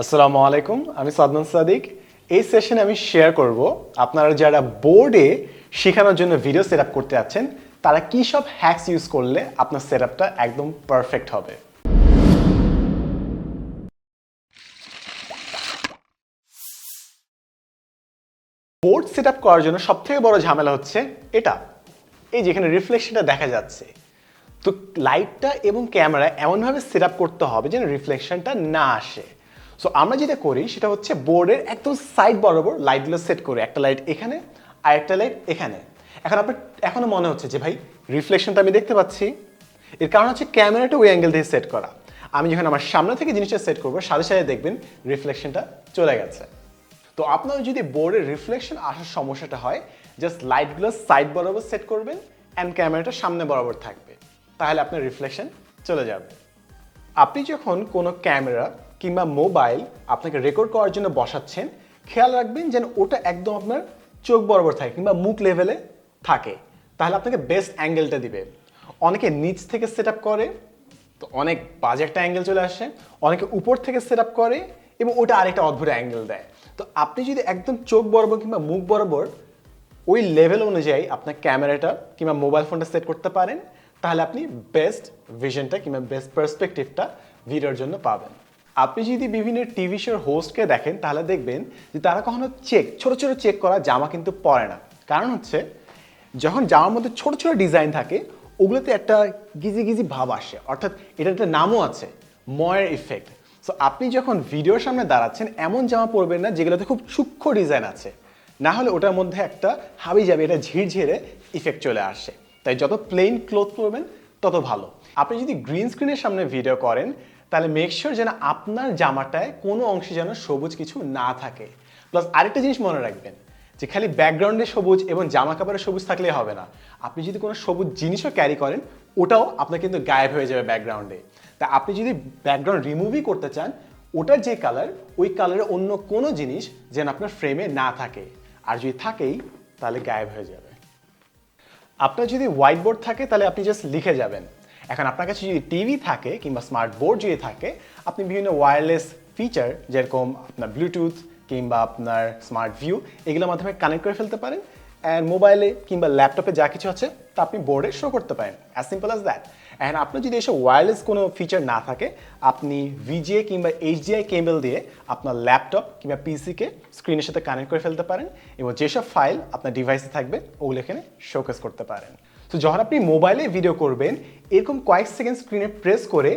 আসসালামু আলাইকুম, আমি সাদমান সাদিক। এই সেশনে আমি শেয়ার করব আপনারা যারা বোর্ডে শেখানোর জন্য ভিডিও সেট আপ করতে যাচ্ছেন তারা কী সব হ্যাকস ইউজ করলে আপনার সেট আপটা একদম পারফেক্ট হবে। বোর্ড সেট আপ করার জন্য সবথেকে বড় ঝামেলা হচ্ছে এটা, এই যেখানে রিফ্লেকশনটা দেখা যাচ্ছে। তো লাইটটা এবং ক্যামেরা এমনভাবে সেট আপ করতে হবে যেন রিফ্লেকশনটা না আসে। সো আমরা যেটা করি সেটা হচ্ছে বোর্ডের একদম সাইড বরাবর লাইটগুলো সেট করে, একটা লাইট এখানে আর একটা লাইট এখানে। এখন আপনার এখনো মনে হচ্ছে যে ভাই রিফ্লেকশনটা আমি দেখতে পাচ্ছি, এর কারণ হচ্ছে ক্যামেরাটা ওই অ্যাঙ্গেল দিয়ে সেট করা। আমি যখন আমার সামনে থেকে জিনিসটা সেট করবো সাথে সাথে দেখবেন রিফ্লেকশনটা চলে গেছে। তো আপনার যদি বোর্ডের রিফ্লেকশন আসার সমস্যাটা হয়, জাস্ট লাইটগুলো সাইড বরাবর সেট করবেন অ্যান্ড ক্যামেরাটা সামনে বরাবর থাকবে, তাহলে আপনার রিফ্লেকশন চলে যাবে। আপনি যখন কোনো ক্যামেরা কিংবা মোবাইল আপনাকে রেকর্ড করার জন্য বসাচ্ছেন, খেয়াল রাখবেন যেন ওটা একদম আপনার চোখ বরাবর থাকে কিংবা মুখ লেভেলে থাকে, তাহলে আপনাকে বেস্ট অ্যাঙ্গেলটা দিবে। অনেকে নিচ থেকে সেট আপ করে, তো অনেক বাজে একটা অ্যাঙ্গেল চলে আসে। অনেকে উপর থেকে সেট আপ করে এবং ওটা আরেকটা অদ্ভুত অ্যাঙ্গেল দেয়। তো আপনি যদি একদম চোখ বরাবর কিংবা মুখ বরাবর ওই লেভেল অনুযায়ী আপনার ক্যামেরাটা কিংবা মোবাইল ফোনটা সেট করতে পারেন, তাহলে আপনি বেস্ট ভিশনটা কিংবা বেস্ট পার্সপেক্টিভটা ভিডিওর জন্য পাবেন। আপনি যদি বিভিন্ন টিভি শোর হোস্টকে দেখেন তাহলে দেখবেন যে তারা কখনো ছোট ছোট চেক করা জামা কিন্তু পরে না। কারণ হচ্ছে যখন জামার মধ্যে ছোট ছোট ডিজাইন থাকে ওগুলোতে একটা গিজি গিজি ভাব আসে, অর্থাৎ এটার একটা নামও আছে, ময়ের ইফেক্ট। সো আপনি যখন ভিডিওর সামনে দাঁড়াচ্ছেন এমন জামা পরবেন না যেগুলোতে খুব সূক্ষ্ম ডিজাইন আছে, না হলে ওটার মধ্যে একটা হাবি যাবে, এটা ঝিরঝিরে ইফেক্ট চলে আসে। তাই যত প্লেন ক্লোথ পরবেন তত ভালো। আপনি যদি গ্রিন স্ক্রিনের সামনে ভিডিও করেন তাহলে মেক শিওর যেন আপনার জামাটায় কোনো অংশে যেন সবুজ কিছু না থাকে। প্লাস আরেকটা জিনিস মনে রাখবেন যে খালি ব্যাকগ্রাউন্ডে সবুজ এবং জামা কাপড়ে সবুজ থাকলেই হবে না, আপনি যদি কোনো সবুজ জিনিসও ক্যারি করেন ওটাও আপনার কিন্তু গায়েব হয়ে যাবে ব্যাকগ্রাউন্ডে। তা আপনি যদি ব্যাকগ্রাউন্ড রিমুভই করতে চান, ওটার যে কালার ওই কালারে অন্য কোনো জিনিস যেন আপনার ফ্রেমে না থাকে, আর যদি থাকেই তাহলে গায়েব হয়ে যাবে। আপনার যদি হোয়াইট বোর্ড থাকে তাহলে আপনি জাস্ট লিখে যাবেন। এখন আপনার কাছে যদি টিভি থাকে কিংবা স্মার্ট বোর্ড যদি থাকে, আপনি বিভিন্ন ওয়্যারলেস ফিচার যেরকম আপনার ব্লুটুথ কিংবা আপনার স্মার্ট ভিউ এগুলোর মাধ্যমে কানেক্ট করে ফেলতে পারেন, অ্যান্ড মোবাইলে কিংবা ল্যাপটপে যা কিছু আছে তা আপনি বোর্ডে শো করতে পারেন, as simple as that. And আপনার যদি এসব ওয়্যারলেস কোনো ফিচার না থাকে, আপনি ভিজিএ কিংবা এইচডিআই কেবল দিয়ে আপনার ল্যাপটপ কিংবা পিসিকে স্ক্রিনের সাথে কানেক্ট করে ফেলতে পারেন এবং যেসব ফাইল আপনার ডিভাইসে থাকবে ওগুলো এখানে শোকেস করতে পারেন। তো যখন আপনি মোবাইলে ভিডিও করবেন এরকম কয়েক সেকেন্ড স্ক্রিনে প্রেস করে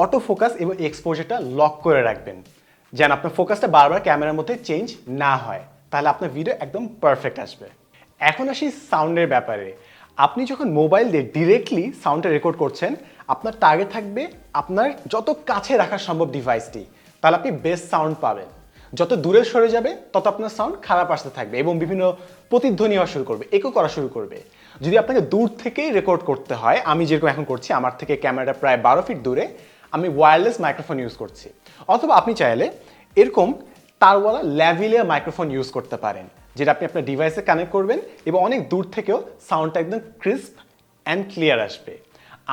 অটো ফোকাস এবং এক্সপোজারটা লক করে রাখবেন যেন আপনার ফোকাসটা বারবার ক্যামেরার মধ্যে চেঞ্জ না হয়, তাহলে আপনার ভিডিও একদম পারফেক্ট আসবে। এখন আসি সাউন্ডের ব্যাপারে। আপনি যখন মোবাইল দিয়ে ডিরেক্টলি সাউন্ডটা রেকর্ড করছেন, আপনার টার্গেট থাকবে আপনার যত কাছে রাখা সম্ভব ডিভাইসটি, তাহলে আপনি বেস্ট সাউন্ড পাবেন। যত দূরে সরে যাবে তত আপনার সাউন্ড খারাপ আসতে থাকবে এবং বিভিন্ন প্রতিধ্বনি হওয়া শুরু করবে, একো করা শুরু করবে। যদি আপনাকে দূর থেকেই রেকর্ড করতে হয়, আমি যেরকম এখন করছি, আমার থেকে ক্যামেরাটা প্রায় 12 ফিট দূরে, আমি ওয়্যারলেস মাইক্রোফোন ইউজ করছি। অথবা আপনি চাইলে এরকম তারওয়ালা ল্যাভিলিয়া মাইক্রোফোন ইউজ করতে পারেন, যেটা আপনি আপনার ডিভাইসে কানেক্ট করবেন এবং অনেক দূর থেকেও সাউন্ডটা একদম ক্রিস্প অ্যান্ড ক্লিয়ার আসবে।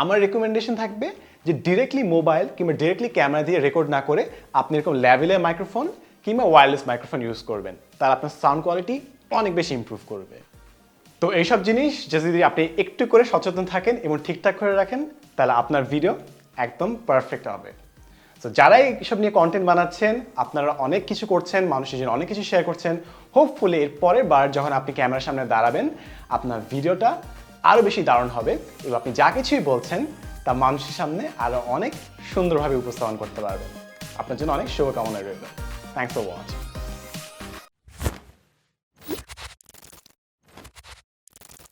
আমার রেকমেন্ডেশন থাকবে যে ডিরেক্টলি মোবাইল কিংবা ডিরেক্টলি ক্যামেরা দিয়ে রেকর্ড না করে আপনি এরকম ল্যাভিলিয়া মাইক্রোফোন কিংবা ওয়্যারলেস মাইক্রোফোন ইউজ করবেন, তাহলে আপনার সাউন্ড কোয়ালিটি অনেক বেশি ইমপ্রুভ করবে। তো এইসব জিনিস যদি আপনি একটু করে সচেতন থাকেন এবং ঠিকঠাক করে রাখেন তাহলে আপনার ভিডিও একদম পারফেক্ট হবে। তো যারা এইসব নিয়ে কন্টেন্ট বানাচ্ছেন আপনারা অনেক কিছু করছেন, মানুষের জন্য অনেক কিছু শেয়ার করছেন, হোপফুলি এর পরের বার যখন আপনি ক্যামেরার সামনে দাঁড়াবেন আপনার ভিডিওটা আরও বেশি দারুণ হবে এবং আপনি যা কিছুই বলছেন তা মানুষের সামনে আরও অনেক সুন্দরভাবে উপস্থাপন করতে পারবেন। আপনার জন্য অনেক শুভকামনা রইল। Thanks for watching.